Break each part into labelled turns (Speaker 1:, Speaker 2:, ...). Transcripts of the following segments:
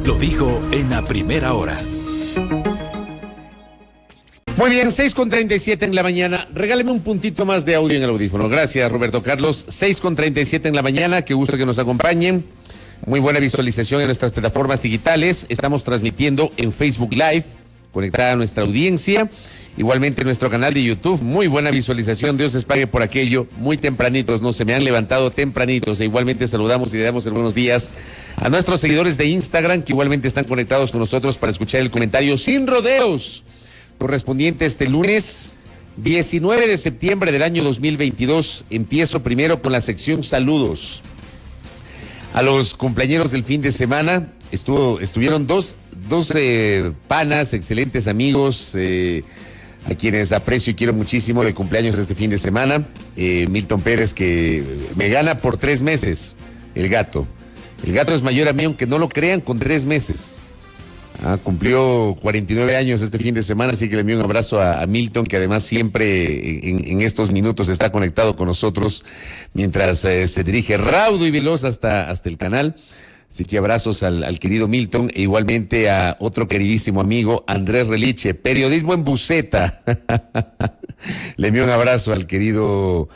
Speaker 1: lo dijo en la primera hora.
Speaker 2: Muy bien, 6:37 en la mañana. Regáleme un puntito más de audio en el audífono. Gracias, Roberto Carlos. 6:37 en la mañana. Qué gusto que nos acompañen. Muy buena visualización en nuestras plataformas digitales. Estamos transmitiendo en Facebook Live, conectada a nuestra audiencia. Igualmente en nuestro canal de YouTube. Muy buena visualización. Dios les pague por aquello. Muy tempranitos, ¿no? Se me han levantado tempranitos. E igualmente saludamos y le damos algunos días a nuestros seguidores de Instagram, que igualmente están conectados con nosotros para escuchar el comentario sin rodeos, correspondiente este lunes 19 de septiembre del año 2022. Empiezo primero con la sección saludos. A los cumpleañeros del fin de semana estuvieron dos panas, excelentes amigos, a quienes aprecio y quiero muchísimo, de cumpleaños este fin de semana. Milton Pérez, que me gana por 3 meses, el gato. El gato es mayor a mí, aunque no lo crean, con 3 meses. Cumplió 49 años este fin de semana, así que le envío un abrazo a Milton, que además siempre en estos minutos está conectado con nosotros mientras se dirige raudo y veloz hasta el canal. Así que abrazos al querido Milton, e igualmente a otro queridísimo amigo, Andrés Reliche, periodismo en buceta. Le envío un abrazo al querido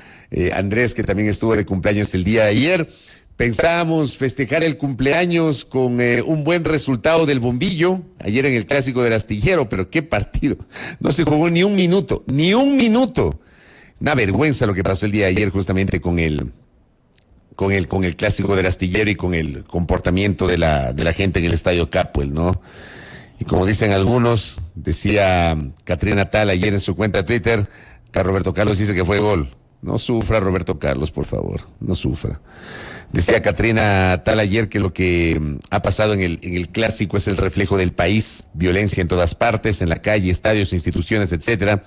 Speaker 2: Andrés, que también estuvo de cumpleaños el día de ayer. Pensábamos festejar el cumpleaños con un buen resultado del Bombillo, ayer en el Clásico del Astillero, pero qué partido. No se jugó ni un minuto. Una vergüenza lo que pasó el día de ayer justamente con el Clásico del Astillero y con el comportamiento de la gente en el Estadio Capuel, ¿no? Y como dicen algunos, decía Catrina Tal ayer en su cuenta de Twitter, que Roberto Carlos dice que fue gol. No sufra, Roberto Carlos, por favor, no sufra. Decía Catrina Tal ayer que lo que ha pasado en el Clásico es el reflejo del país, violencia en todas partes, en la calle, estadios, instituciones, etcétera.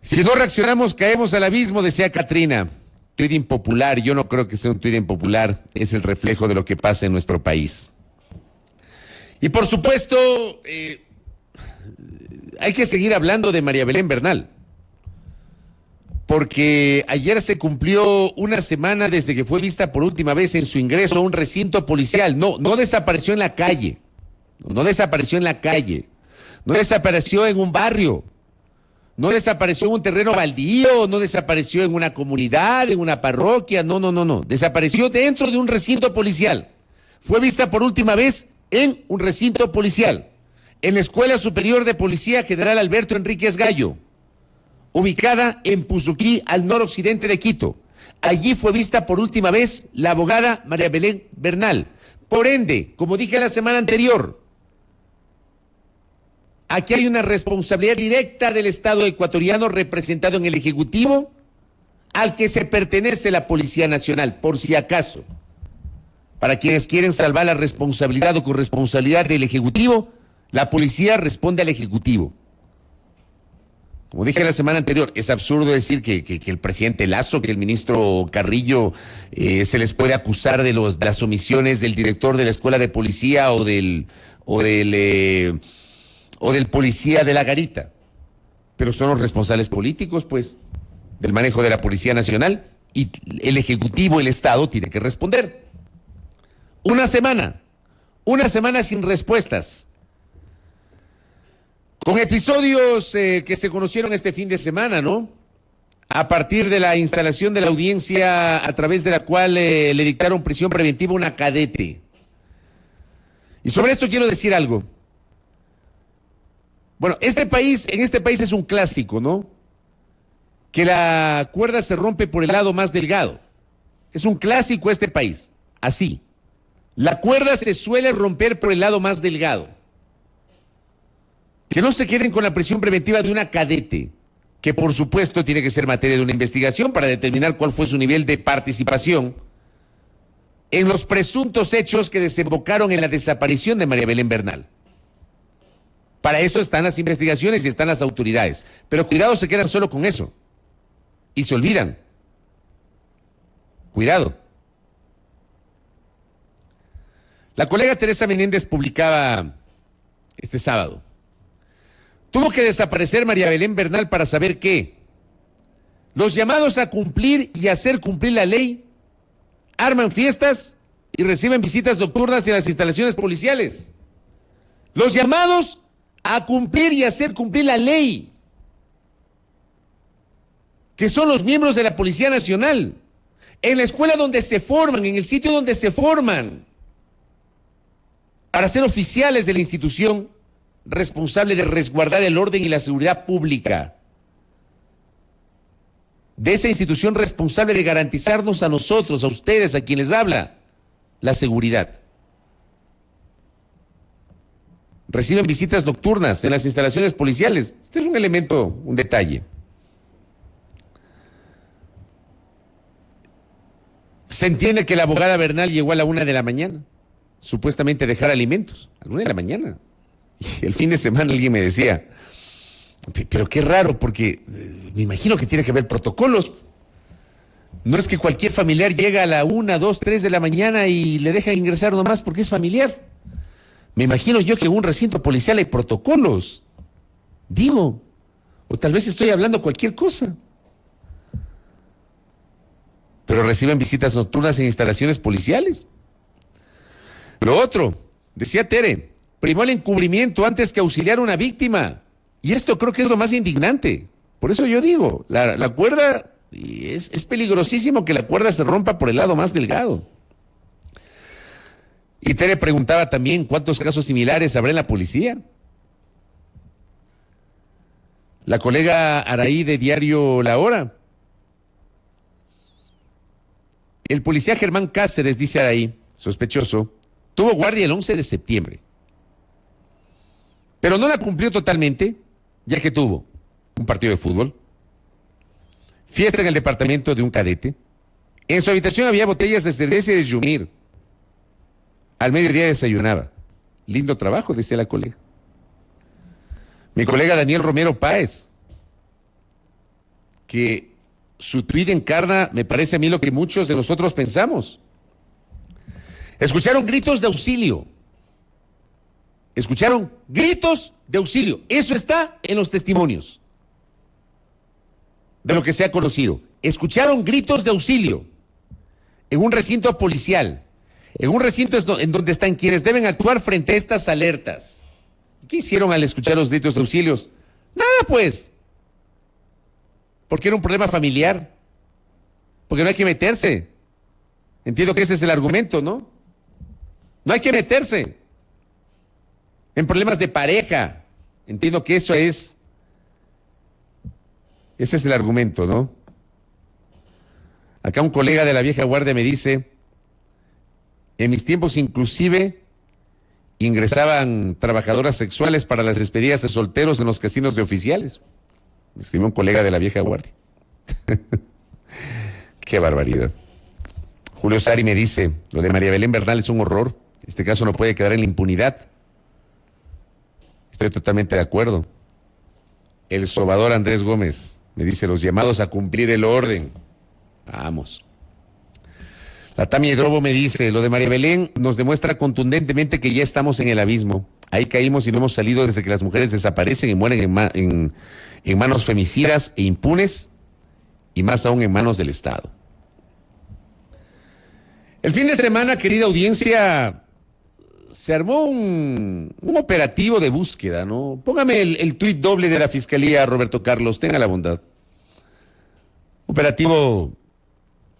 Speaker 2: Si no reaccionamos, caemos al abismo, decía Catrina. Tuit impopular, yo no creo que sea un tuit impopular, es el reflejo de lo que pasa en nuestro país. Y por supuesto, hay que seguir hablando de María Belén Bernal, porque ayer se cumplió una semana desde que fue vista por última vez en su ingreso a un recinto policial. No desapareció en la calle, no desapareció en un barrio, no desapareció en un terreno baldío, no desapareció en una comunidad, en una parroquia, no, desapareció dentro de un recinto policial. Fue vista por última vez en un recinto policial, en la Escuela Superior de Policía General Alberto Enríquez Gallo, ubicada en Puzuquí, al noroccidente de Quito. Allí fue vista por última vez la abogada María Belén Bernal. Por ende, como dije la semana anterior, aquí hay una responsabilidad directa del Estado ecuatoriano representado en el Ejecutivo, al que se pertenece la Policía Nacional, por si acaso. Para quienes quieren salvar la responsabilidad o corresponsabilidad del Ejecutivo, la policía responde al Ejecutivo. Como dije la semana anterior, es absurdo decir que el presidente Lasso, que el ministro Carrillo se les puede acusar de las omisiones del director de la escuela de policía o del policía de la garita. Pero son los responsables políticos, pues, del manejo de la Policía Nacional, y el Ejecutivo, el Estado, tiene que responder. Una semana sin respuestas. Con episodios que se conocieron este fin de semana, ¿no? A partir de la instalación de la audiencia a través de la cual le dictaron prisión preventiva a una cadete. Y sobre esto quiero decir algo. Bueno, en este país es un clásico, ¿no? Que la cuerda se rompe por el lado más delgado. Es un clásico este país, así. La cuerda se suele romper por el lado más delgado. Que no se queden con la prisión preventiva de una cadete, que por supuesto tiene que ser materia de una investigación para determinar cuál fue su nivel de participación en los presuntos hechos que desembocaron en la desaparición de María Belén Bernal. Para eso están las investigaciones y están las autoridades. Pero cuidado, se quedan solo con eso. Y se olvidan. Cuidado. La colega Teresa Menéndez publicaba este sábado: tuvo que desaparecer María Belén Bernal para saber qué. Los llamados a cumplir y hacer cumplir la ley arman fiestas y reciben visitas nocturnas en las instalaciones policiales. Los llamados a cumplir y hacer cumplir la ley, que son los miembros de la Policía Nacional, en la escuela donde se forman, en el sitio donde se forman, para ser oficiales de la institución responsable de resguardar el orden y la seguridad pública, de esa institución responsable de garantizarnos a nosotros, a ustedes, a quienes habla, la seguridad. Reciben visitas nocturnas en las instalaciones policiales. Este es un elemento, un detalle. Se entiende que la abogada Bernal llegó a la 1 de la mañana, supuestamente a dejar alimentos, a la 1 de la mañana. Y el fin de semana alguien me decía, pero qué raro, porque me imagino que tiene que haber protocolos. No es que cualquier familiar llega a la 1, 2, 3 de la mañana y le dejan ingresar nomás porque es familiar. Me imagino yo que en un recinto policial hay protocolos. Digo, o tal vez estoy hablando cualquier cosa. Pero reciben visitas nocturnas en instalaciones policiales. Lo otro, decía Tere, primó el encubrimiento antes que auxiliar a una víctima. Y esto creo que es lo más indignante. Por eso yo digo, la cuerda, es peligrosísimo que la cuerda se rompa por el lado más delgado. Y Tere preguntaba también cuántos casos similares habrá en la policía. La colega Araí de Diario La Hora. El policía Germán Cáceres, dice Araí, sospechoso, tuvo guardia el 11 de septiembre. Pero no la cumplió totalmente, ya que tuvo un partido de fútbol, fiesta en el departamento de un cadete, en su habitación había botellas de cerveza y de Yumir. Al mediodía desayunaba. Lindo trabajo, decía la colega. Mi colega Daniel Romero Páez, que su tuit encarna, me parece a mí, lo que muchos de nosotros pensamos. Escucharon gritos de auxilio. Escucharon gritos de auxilio. Eso está en los testimonios de lo que se ha conocido. Escucharon gritos de auxilio en un recinto policial, en un recinto en donde están quienes deben actuar frente a estas alertas. ¿Qué hicieron al escuchar los gritos de auxilios? Nada, pues. Porque era un problema familiar. Porque no hay que meterse. Entiendo que ese es el argumento, ¿no? No hay que meterse en problemas de pareja. Entiendo que eso es. Ese es el argumento, ¿no? Acá un colega de la vieja guardia me dice, en mis tiempos inclusive ingresaban trabajadoras sexuales para las despedidas de solteros en los casinos de oficiales. Me escribió un colega de la vieja guardia. Qué barbaridad. Julio Sari me dice, lo de María Belén Bernal es un horror. Este caso no puede quedar en la impunidad. Estoy totalmente de acuerdo. El sobador Andrés Gómez me dice, los llamados a cumplir el orden. Vamos. La Tami Drobo me dice, lo de María Belén nos demuestra contundentemente que ya estamos en el abismo. Ahí caímos y no hemos salido desde que las mujeres desaparecen y mueren en manos femicidas e impunes, y más aún en manos del Estado. El fin de semana, querida audiencia, se armó un operativo de búsqueda, ¿no? Póngame el tuit doble de la Fiscalía, Roberto Carlos, tenga la bondad. Operativo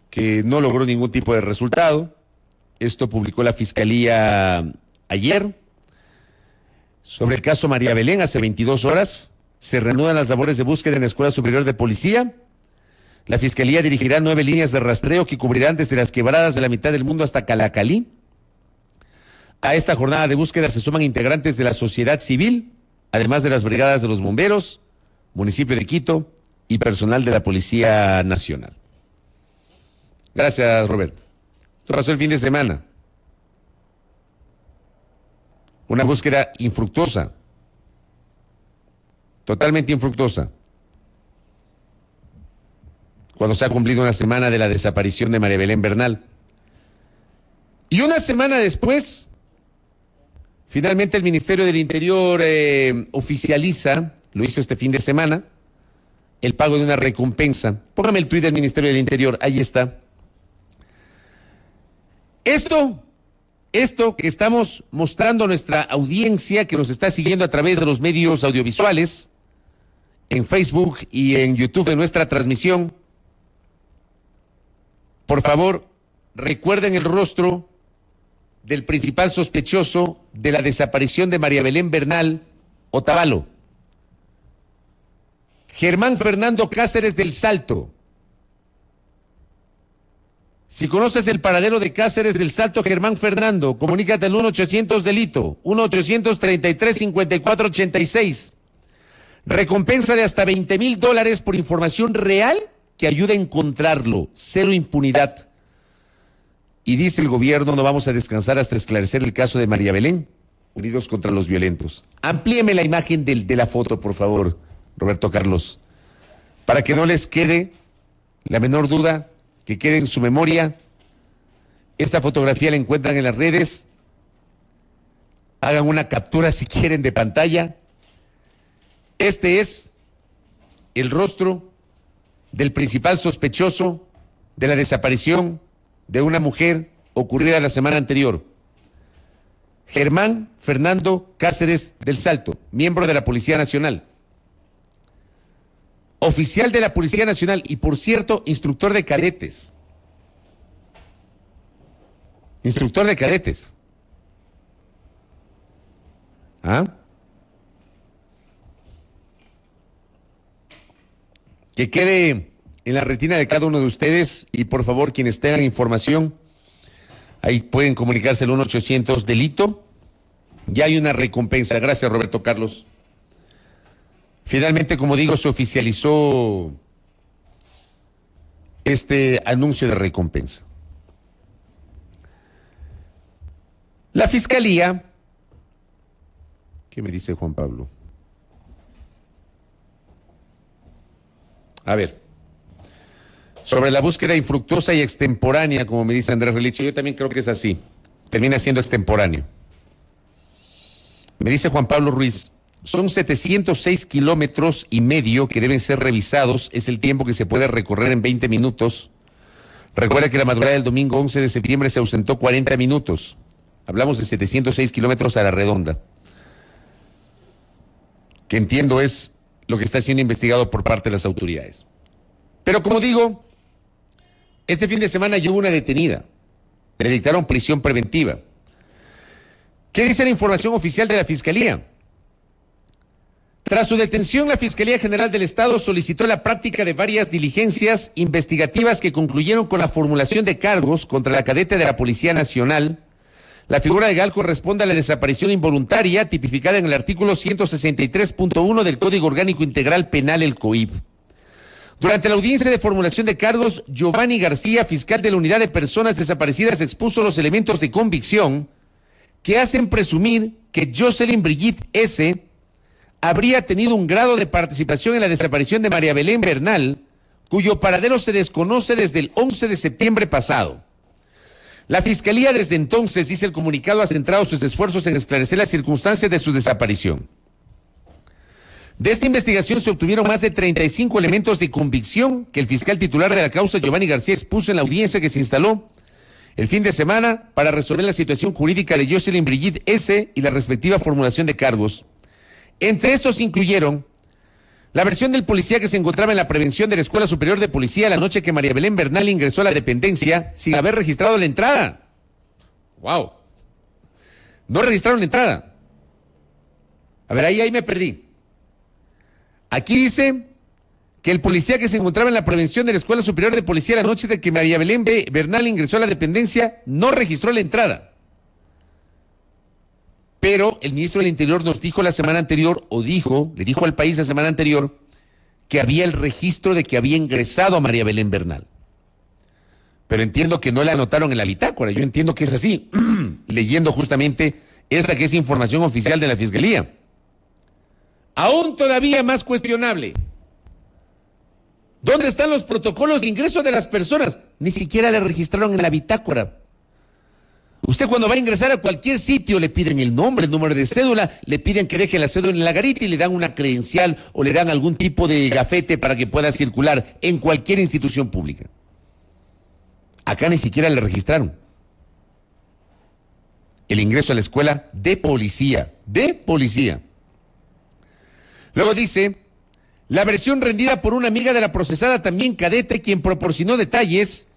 Speaker 2: que no logró ningún tipo de resultado. Esto publicó la Fiscalía ayer. Sobre el caso María Belén, hace 22 horas, se reanudan las labores de búsqueda en la Escuela Superior de Policía. La Fiscalía dirigirá 9 líneas de rastreo que cubrirán desde las quebradas de la mitad del mundo hasta Calacalí. A esta jornada de búsqueda se suman integrantes de la sociedad civil, además de las brigadas de los bomberos, municipio de Quito y personal de la Policía Nacional. Gracias, Roberto. Esto pasó el fin de semana. Una búsqueda infructuosa. Totalmente infructuosa. Cuando se ha cumplido una semana de la desaparición de María Belén Bernal. Y una semana después, finalmente el Ministerio del Interior oficializa, lo hizo este fin de semana, el pago de una recompensa. Póngame el tuit del Ministerio del Interior, ahí está. Esto Esto que estamos mostrando a nuestra audiencia que nos está siguiendo a través de los medios audiovisuales, en Facebook y en YouTube de nuestra transmisión, por favor, recuerden el rostro del principal sospechoso de la desaparición de María Belén Bernal Otavalo. Germán Fernando Cáceres del Salto. Si conoces el paradero de Cáceres del Salto, Germán Fernando, comunícate al 1-800-DELITO, 1-800-33-54-86. Recompensa de hasta $20,000 por información real que ayude a encontrarlo. Cero impunidad. Y dice el gobierno, no vamos a descansar hasta esclarecer el caso de María Belén, Unidos contra los Violentos. Amplíeme la imagen de la foto, por favor, Roberto Carlos, para que no les quede la menor duda, que quede en su memoria. Esta fotografía la encuentran en las redes. Hagan una captura si quieren de pantalla. Este es el rostro del principal sospechoso de la desaparición de una mujer ocurrida la semana anterior. Germán Fernando Cáceres del Salto, miembro de la Policía Nacional. Oficial de la Policía Nacional y, por cierto, instructor de cadetes. Instructor de cadetes. ¿Ah? Que quede en la retina de cada uno de ustedes y, por favor, quienes tengan información, ahí pueden comunicarse al 1-800-DELITO. Ya hay una recompensa. Gracias, Roberto Carlos. Finalmente, como digo, se oficializó este anuncio de recompensa. La Fiscalía, ¿qué me dice Juan Pablo? A ver, sobre la búsqueda infructuosa y extemporánea, como me dice Andrés Relicio, yo también creo que es así, termina siendo extemporáneo. Me dice Juan Pablo Ruiz, son 706,5 kilómetros que deben ser revisados, es el tiempo que se puede recorrer en 20 minutos. Recuerda que la madrugada del domingo 11 de septiembre se ausentó 40 minutos. Hablamos de 706 kilómetros a la redonda, que entiendo es lo que está siendo investigado por parte de las autoridades. Pero como digo, este fin de semana ya hubo una detenida, le dictaron prisión preventiva. ¿Qué dice la información oficial de la Fiscalía? Tras su detención, la Fiscalía General del Estado solicitó la práctica de varias diligencias investigativas que concluyeron con la formulación de cargos contra la cadete de la Policía Nacional. La figura legal corresponde a la desaparición involuntaria tipificada en el artículo 163.1 del Código Orgánico Integral Penal, el COIP. Durante la audiencia de formulación de cargos, Giovanni García, fiscal de la Unidad de Personas Desaparecidas, expuso los elementos de convicción que hacen presumir que Jocelyn Brigitte S. habría tenido un grado de participación en la desaparición de María Belén Bernal, cuyo paradero se desconoce desde el 11 de septiembre pasado. La Fiscalía desde entonces, dice el comunicado, ha centrado sus esfuerzos en esclarecer las circunstancias de su desaparición. De esta investigación se obtuvieron más de 35 elementos de convicción que el fiscal titular de la causa, Giovanni García, expuso en la audiencia que se instaló el fin de semana para resolver la situación jurídica de Jocelyn Brigitte S. y la respectiva formulación de cargos. Entre estos incluyeron la versión del policía que se encontraba en la prevención de la Escuela Superior de Policía la noche que María Belén Bernal ingresó a la dependencia sin haber registrado la entrada. ¡Wow! No registraron la entrada. A ver, ahí me perdí. Aquí dice que el policía que se encontraba en la prevención de la Escuela Superior de Policía la noche de que María Belén Bernal ingresó a la dependencia no registró la entrada. Pero el ministro del Interior nos dijo la semana anterior, le dijo al país la semana anterior, que había el registro de que había ingresado a María Belén Bernal. Pero entiendo que no la anotaron en la bitácora, yo entiendo que es así, leyendo justamente esta que es información oficial de la Fiscalía. Aún todavía más cuestionable. ¿Dónde están los protocolos de ingreso de las personas? Ni siquiera le registraron en la bitácora. Usted cuando va a ingresar a cualquier sitio le piden el nombre, el número de cédula, le piden que deje la cédula en la garita y le dan una credencial o le dan algún tipo de gafete para que pueda circular en cualquier institución pública. Acá ni siquiera le registraron. el ingreso a la escuela de policía. Luego dice, la versión rendida por una amiga de la procesada, también cadete, quien proporcionó detalles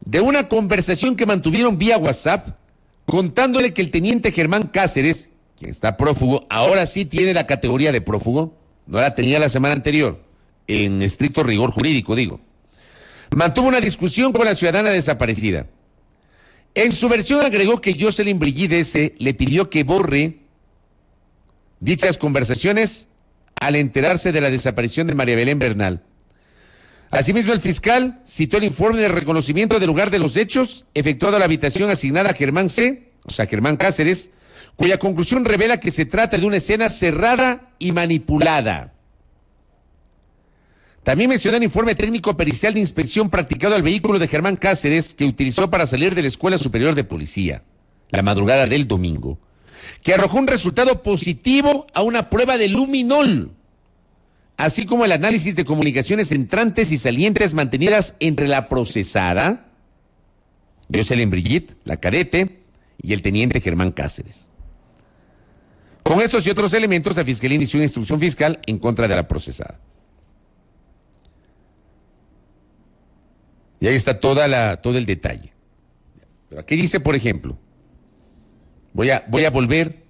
Speaker 2: de una conversación que mantuvieron vía WhatsApp, contándole que el teniente Germán Cáceres, quien está prófugo, ahora sí tiene la categoría de prófugo, no la tenía la semana anterior, en estricto rigor jurídico, digo, mantuvo una discusión con la ciudadana desaparecida. En su versión agregó que Jocelyn Brigidese le pidió que borre dichas conversaciones al enterarse de la desaparición de María Belén Bernal. Asimismo, el fiscal citó el informe de reconocimiento del lugar de los hechos efectuado a la habitación asignada a Germán Germán Cáceres, cuya conclusión revela que se trata de una escena cerrada y manipulada. También mencionó el informe técnico pericial de inspección practicado al vehículo de Germán Cáceres, que utilizó para salir de la Escuela Superior de Policía la madrugada del domingo, que arrojó un resultado positivo a una prueba de luminol, así como el análisis de comunicaciones entrantes y salientes mantenidas entre la procesada, Jocelyn Brigitte, la cadete, y el teniente Germán Cáceres. Con estos y otros elementos, la Fiscalía inició una instrucción fiscal en contra de la procesada. Y ahí está todo el detalle. Pero aquí dice, por ejemplo, voy a volver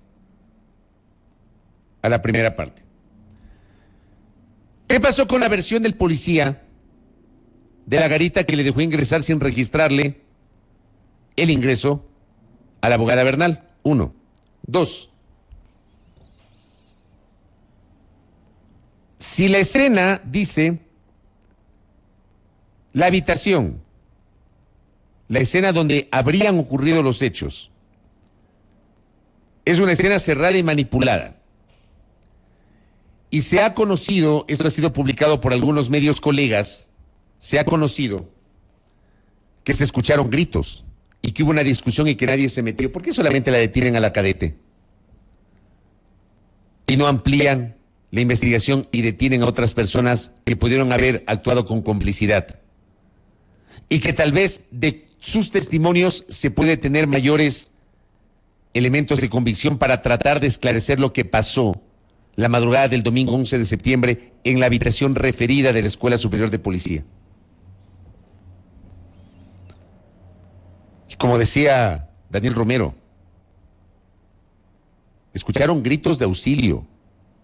Speaker 2: a la primera parte. ¿Qué pasó con la versión del policía de la garita que le dejó ingresar sin registrarle el ingreso a la abogada Bernal? 1. 2. Si la escena dice la habitación, la escena donde habrían ocurrido los hechos, es una escena cerrada y manipulada, y se ha conocido, esto ha sido publicado por algunos medios colegas, se ha conocido que se escucharon gritos y que hubo una discusión y que nadie se metió. ¿Por qué solamente la detienen a la cadete y no amplían la investigación y detienen a otras personas que pudieron haber actuado con complicidad? Y que tal vez de sus testimonios se puede tener mayores elementos de convicción para tratar de esclarecer lo que pasó la madrugada del domingo 11 de septiembre en la habitación referida de la Escuela Superior de Policía. Y como decía Daniel Romero, escucharon gritos de auxilio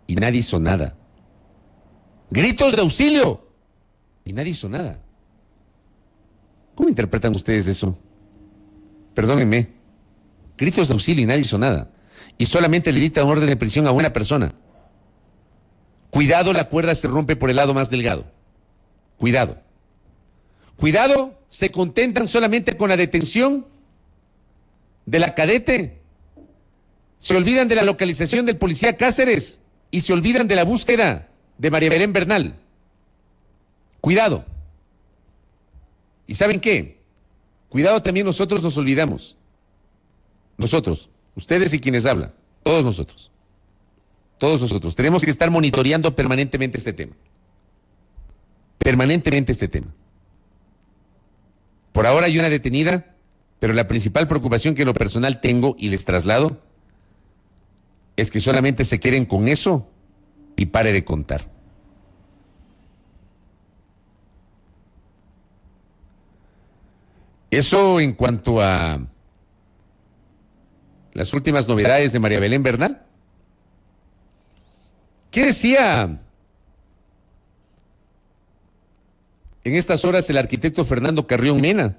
Speaker 2: y nadie hizo nada. Gritos de auxilio y nadie hizo nada. ¿Cómo interpretan ustedes eso? Perdónenme. Gritos de auxilio y nadie hizo nada. Y solamente le dictan orden de prisión a una persona. Cuidado, la cuerda se rompe por el lado más delgado. Cuidado. Cuidado, se contentan solamente con la detención de la cadete. Se olvidan de la localización del policía Cáceres y se olvidan de la búsqueda de María Belén Bernal. Cuidado. ¿Y saben qué? Cuidado, también nosotros nos olvidamos. Nosotros, ustedes y quienes hablan, todos nosotros. Todos nosotros tenemos que estar monitoreando permanentemente este tema. Permanentemente este tema. Por ahora hay una detenida, pero la principal preocupación que en lo personal tengo y les traslado es que solamente se queden con eso y pare de contar. Eso en cuanto a las últimas novedades de María Belén Bernal. ¿Qué decía en estas horas el arquitecto Fernando Carrión Mena,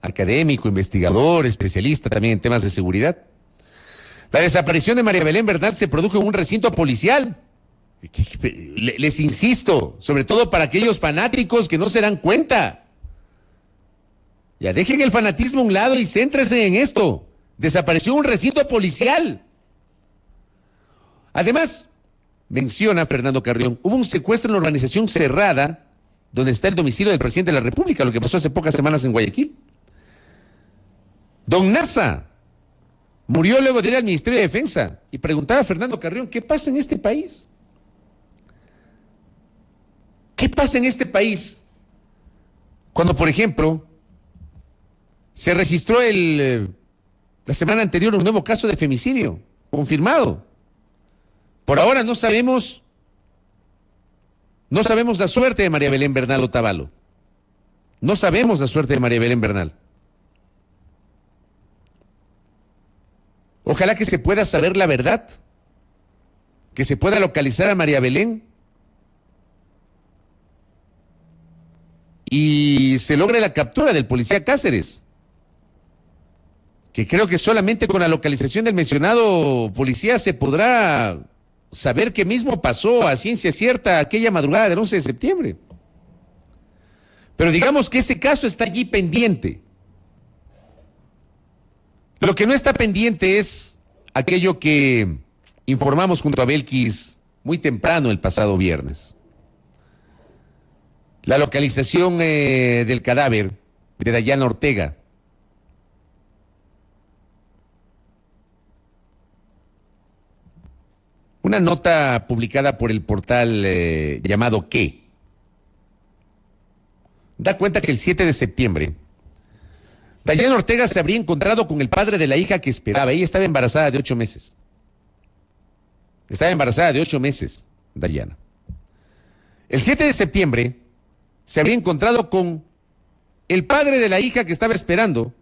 Speaker 2: académico, investigador, especialista también en temas de seguridad? La desaparición de María Belén Bernal se produjo en un recinto policial. Les insisto, sobre todo para aquellos fanáticos que no se dan cuenta. Ya dejen el fanatismo a un lado y céntrense en esto. Desapareció un recinto policial. Además, menciona Fernando Carrión, hubo un secuestro en la organización cerrada donde está el domicilio del presidente de la República, lo que pasó hace pocas semanas en Guayaquil. Don Nasa murió luego de ir al Ministerio de Defensa y preguntaba a Fernando Carrión, ¿qué pasa en este país? ¿Qué pasa en este país cuando, por ejemplo, se registró el La semana anterior un nuevo caso de femicidio, confirmado. Por ahora no sabemos la suerte de María Belén Bernal Otavalo. No sabemos la suerte de María Belén Bernal. Ojalá que se pueda saber la verdad, que se pueda localizar a María Belén y se logre la captura del policía Cáceres, que creo que solamente con la localización del mencionado policía se podrá saber qué mismo pasó a ciencia cierta aquella madrugada del 11 de septiembre. Pero digamos que ese caso está allí pendiente. Lo que no está pendiente es aquello que informamos junto a Belkis muy temprano el pasado viernes. La localización del cadáver de Dayana Ortega. Una nota publicada por el portal llamado ¿Qué? Da cuenta que el 7 de septiembre Dayana Ortega se habría encontrado con el padre de la hija que esperaba. Ella estaba embarazada de 8 meses. Estaba embarazada de 8 meses, Dayana. El 7 de septiembre se habría encontrado con el padre de la hija que estaba esperando,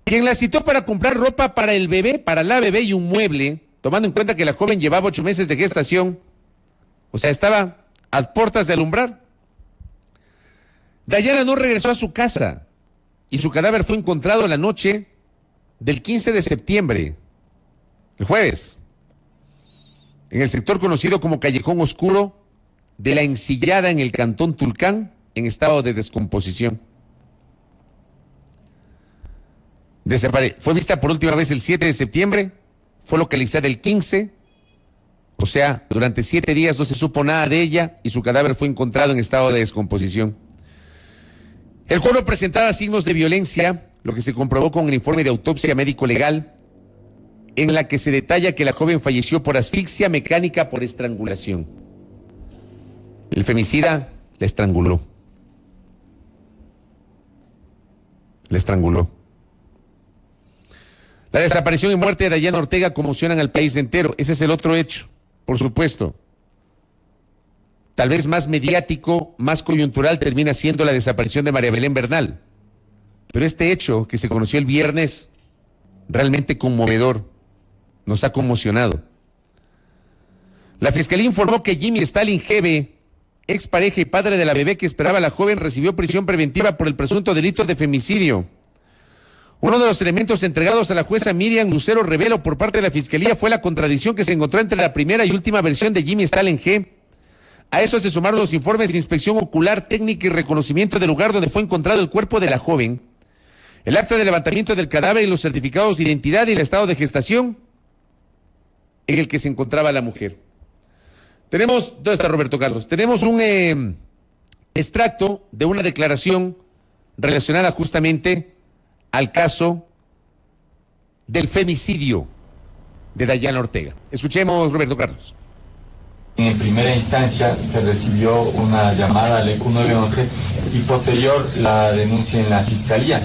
Speaker 2: quien la citó para comprar ropa para el bebé, para la bebé y un mueble, tomando en cuenta que la joven llevaba 8 meses de gestación. O sea, estaba a puertas de alumbrar. Dayana no regresó a su casa y su cadáver fue encontrado la noche del 15 de septiembre, el jueves, en el sector conocido como Callejón Oscuro de La Ensillada en el cantón Tulcán, en estado de descomposición. Fue vista por última vez el 7 de septiembre, fue localizada el 15, o sea, durante 7 días no se supo nada de ella y su cadáver fue encontrado en estado de descomposición. El cuerpo presentaba signos de violencia, lo que se comprobó con el informe de autopsia médico-legal, en la que se detalla que la joven falleció por asfixia mecánica por estrangulación. El femicida la estranguló. La estranguló. La desaparición y muerte de Dayana Ortega conmocionan al país entero. Ese es el otro hecho, por supuesto. Tal vez más mediático, más coyuntural termina siendo la desaparición de María Belén Bernal. Pero este hecho que se conoció el viernes, realmente conmovedor, nos ha conmocionado. La Fiscalía informó que Jimmy Stalin Gebe, expareja y padre de la bebé que esperaba la joven, recibió prisión preventiva por el presunto delito de femicidio. Uno de los elementos entregados a la jueza Miriam Lucero Revelo por parte de la Fiscalía fue la contradicción que se encontró entre la primera y última versión de Jimmy Stalin G. A eso se sumaron los informes de inspección ocular, técnica y reconocimiento del lugar donde fue encontrado el cuerpo de la joven, el acta de levantamiento del cadáver y los certificados de identidad y el estado de gestación en el que se encontraba la mujer. ¿Dónde está Roberto Carlos? Tenemos un extracto de una declaración relacionada justamente al caso del femicidio de Dayana Ortega. Escuchemos, Roberto Carlos.
Speaker 3: En primera instancia se recibió una llamada al ECU 911 y posterior la denuncia en la Fiscalía.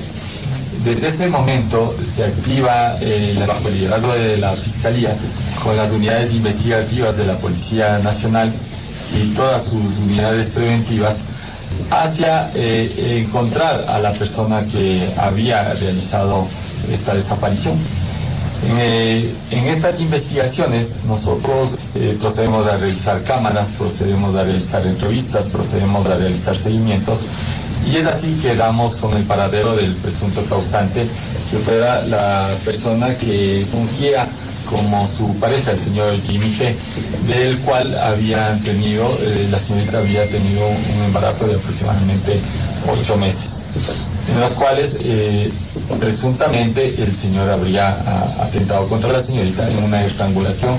Speaker 3: Desde ese momento se activa bajo el liderazgo de la Fiscalía con las unidades investigativas de la Policía Nacional y todas sus unidades preventivas hacia encontrar a la persona que había realizado esta desaparición. En estas investigaciones nosotros procedemos a realizar cámaras, procedemos a realizar entrevistas, procedemos a realizar seguimientos y es así que damos con el paradero del presunto causante, que fuera la persona que fungía como su pareja, el señor Jimmy G, del cual la señorita había tenido un embarazo de aproximadamente 8 meses. En los cuales presuntamente el señor habría atentado contra la señorita en una estrangulación,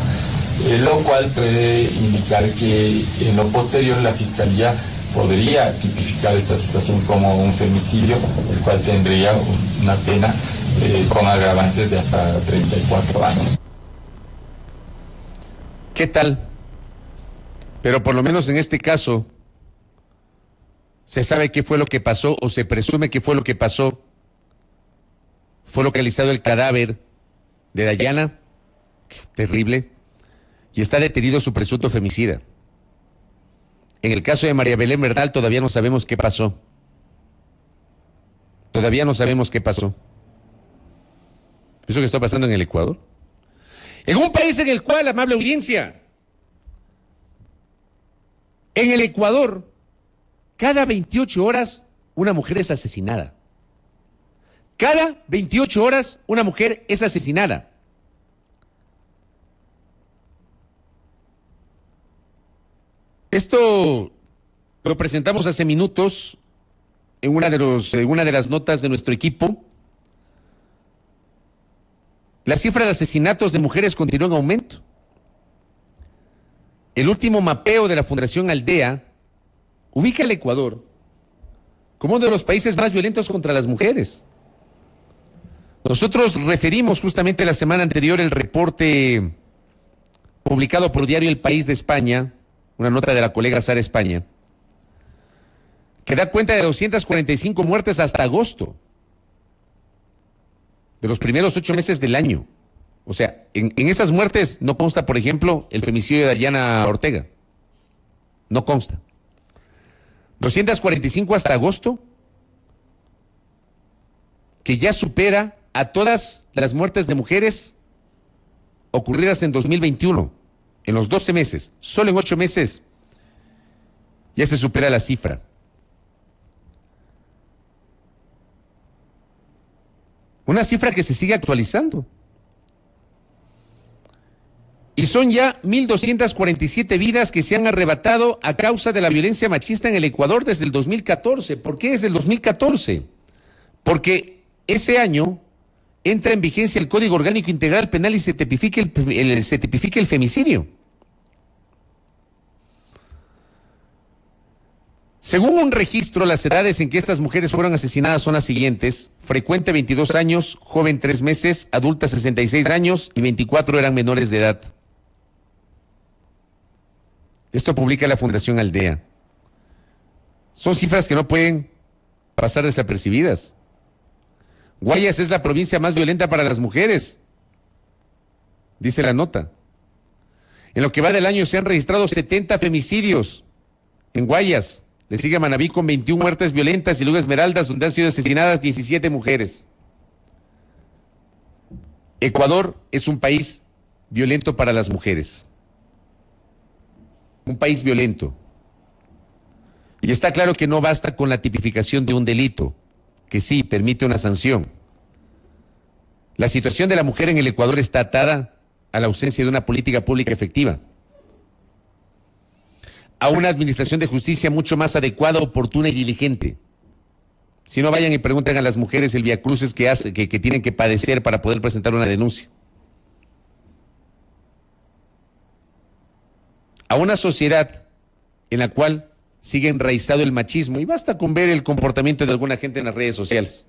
Speaker 3: lo cual puede indicar que en lo posterior la Fiscalía podría tipificar esta situación como un femicidio, el cual tendría una pena con agravantes de hasta 34 años.
Speaker 2: ¿Qué tal? Pero por lo menos en este caso se sabe qué fue lo que pasó, o se presume que fue lo que pasó. Fue localizado el cadáver de Dayana, terrible, y está detenido su presunto femicida. En el caso de María Belén Bernal todavía no sabemos qué pasó. Todavía no sabemos qué pasó. ¿Eso que está pasando en el Ecuador? En un país en el cual, amable audiencia, en el Ecuador, cada 28 horas una mujer es asesinada. Cada 28 horas una mujer es asesinada. Esto lo presentamos hace minutos en una de las notas de nuestro equipo. La cifra de asesinatos de mujeres continúa en aumento. El último mapeo de la Fundación Aldea ubica al Ecuador como uno de los países más violentos contra las mujeres. Nosotros referimos justamente la semana anterior el reporte publicado por Diario El País de España, una nota de la colega Sara España, que da cuenta de 245 muertes hasta agosto, de los primeros 8 meses del año. O sea, en esas muertes no consta, por ejemplo, el femicidio de Dayana Ortega. No consta. 245 hasta agosto, que ya supera a todas las muertes de mujeres ocurridas en 2021, en los 12 meses, solo en 8 meses, ya se supera la cifra. Una cifra que se sigue actualizando. Y son ya 1.247 vidas que se han arrebatado a causa de la violencia machista en el Ecuador desde el 2014. ¿Por qué desde el 2014? Porque ese año entra en vigencia el Código Orgánico Integral Penal y se tipifica el femicidio. Según un registro, las edades en que estas mujeres fueron asesinadas son las siguientes: frecuente 22 años, joven 3 meses, adulta 66 años y 24 eran menores de edad. Esto publica la Fundación Aldea. Son cifras que no pueden pasar desapercibidas. Guayas es la provincia más violenta para las mujeres, dice la nota. En lo que va del año se han registrado 70 femicidios en Guayas. Le sigue Manabí con 21 muertes violentas y luego Esmeraldas, donde han sido asesinadas 17 mujeres. Ecuador es un país violento para las mujeres. Un país violento. Y está claro que no basta con la tipificación de un delito, que sí permite una sanción. La situación de la mujer en el Ecuador está atada a la ausencia de una política pública efectiva, a una administración de justicia mucho más adecuada, oportuna y diligente. Si no, vayan y pregunten a las mujeres el viacrucis que tienen que padecer para poder presentar una denuncia. A una sociedad en la cual sigue enraizado el machismo, y basta con ver el comportamiento de alguna gente en las redes sociales.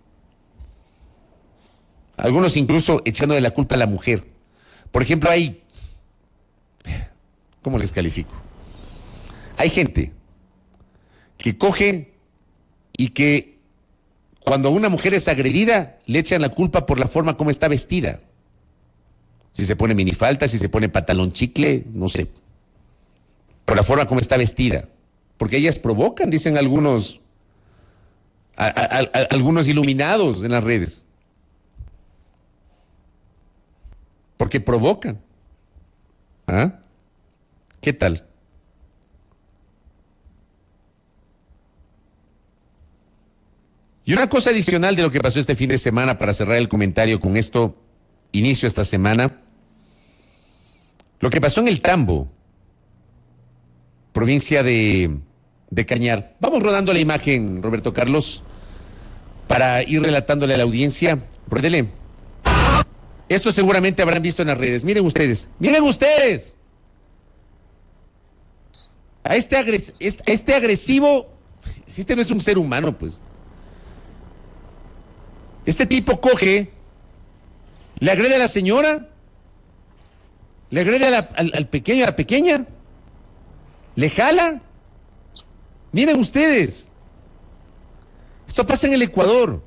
Speaker 2: Algunos incluso echando de la culpa a la mujer. Por ejemplo, ¿cómo les califico? Hay gente que coge y que cuando una mujer es agredida le echan la culpa por la forma como está vestida. Si se pone minifalda, si se pone pantalón chicle, no sé. Por la forma como está vestida. Porque ellas provocan, dicen algunos iluminados en las redes. Porque provocan. ¿Ah? ¿Qué tal? Y una cosa adicional de lo que pasó este fin de semana, para cerrar el comentario con esto, inicio esta semana. Lo que pasó en el Tambo, provincia de Cañar. Vamos rodando la imagen, Roberto Carlos, para ir relatándole a la audiencia. Ruédele. Esto seguramente habrán visto en las redes. Miren ustedes. A este agresivo, este no es un ser humano, pues. Este tipo coge, le agrede a la señora, le agrede al pequeño, a la pequeña, le jala. Miren ustedes, esto pasa en el Ecuador,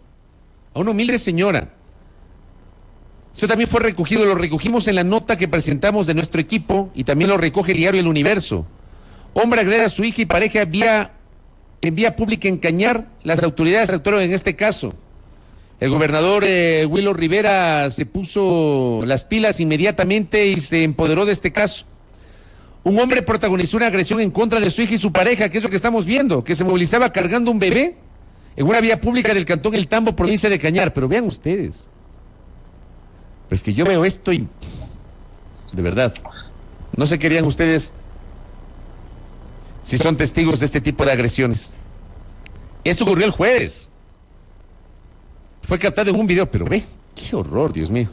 Speaker 2: a una humilde señora. Esto también fue recogido, lo recogimos en la nota que presentamos de nuestro equipo y también lo recoge el diario El Universo. Hombre agrede a su hija y pareja en vía pública en Cañar. Las autoridades actuaron en este caso. El gobernador Willow Rivera se puso las pilas inmediatamente y se empoderó de este caso. Un hombre protagonizó una agresión en contra de su hija y su pareja, que es lo que estamos viendo, que se movilizaba cargando un bebé en una vía pública del cantón El Tambo, provincia de Cañar. Pero vean ustedes, pues que yo veo esto y de verdad, no sé qué harían ustedes si son testigos de este tipo de agresiones. Esto ocurrió el jueves. Fue captado en un video, pero ve, qué horror, Dios mío.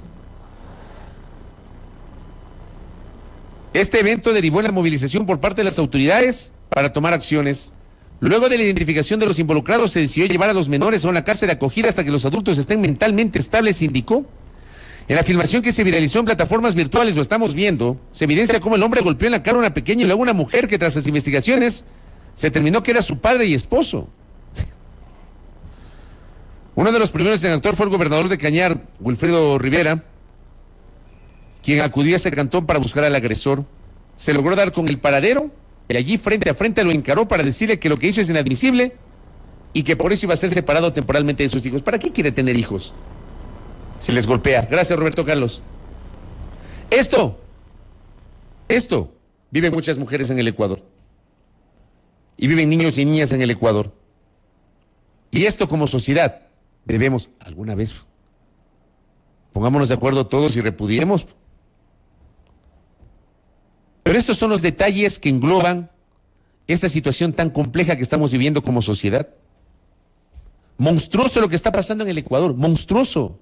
Speaker 2: Este evento derivó en la movilización por parte de las autoridades para tomar acciones. Luego de la identificación de los involucrados, se decidió llevar a los menores a una casa de acogida hasta que los adultos estén mentalmente estables, indicó. En la filmación que se viralizó en plataformas virtuales, lo estamos viendo, se evidencia cómo el hombre golpeó en la cara a una pequeña y luego a una mujer que tras las investigaciones se determinó que era su padre y esposo. Uno de los primeros en actuar fue el gobernador de Cañar, Wilfredo Rivera, quien acudió a ese cantón para buscar al agresor. Se logró dar con el paradero y allí frente a frente lo encaró para decirle que lo que hizo es inadmisible y que por eso iba a ser separado temporalmente de sus hijos. ¿Para qué quiere tener hijos si les golpea? Gracias, Roberto Carlos. Esto viven muchas mujeres en el Ecuador y viven niños y niñas en el Ecuador. Y esto como sociedad debemos, alguna vez, pongámonos de acuerdo todos y repudiemos. Pero estos son los detalles que engloban esta situación tan compleja que estamos viviendo como sociedad. Monstruoso lo que está pasando en el Ecuador, monstruoso.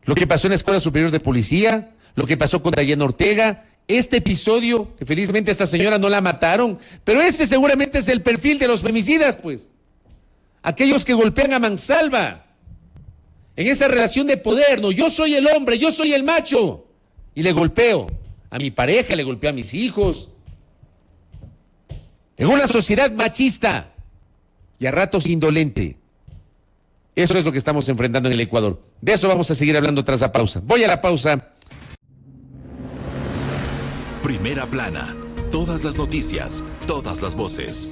Speaker 2: Lo que pasó en la Escuela Superior de Policía, lo que pasó con Dayana Ortega, este episodio, que felizmente a esta señora no la mataron, pero ese seguramente es el perfil de los femicidas, pues. Aquellos que golpean a mansalva, en esa relación de poder, no, yo soy el hombre, yo soy el macho, y le golpeo a mi pareja, le golpeo a mis hijos. En una sociedad machista y a ratos indolente. Eso es lo que estamos enfrentando en el Ecuador. De eso vamos a seguir hablando tras la pausa. Voy a la pausa.
Speaker 1: Primera plana. Todas las noticias, todas las voces.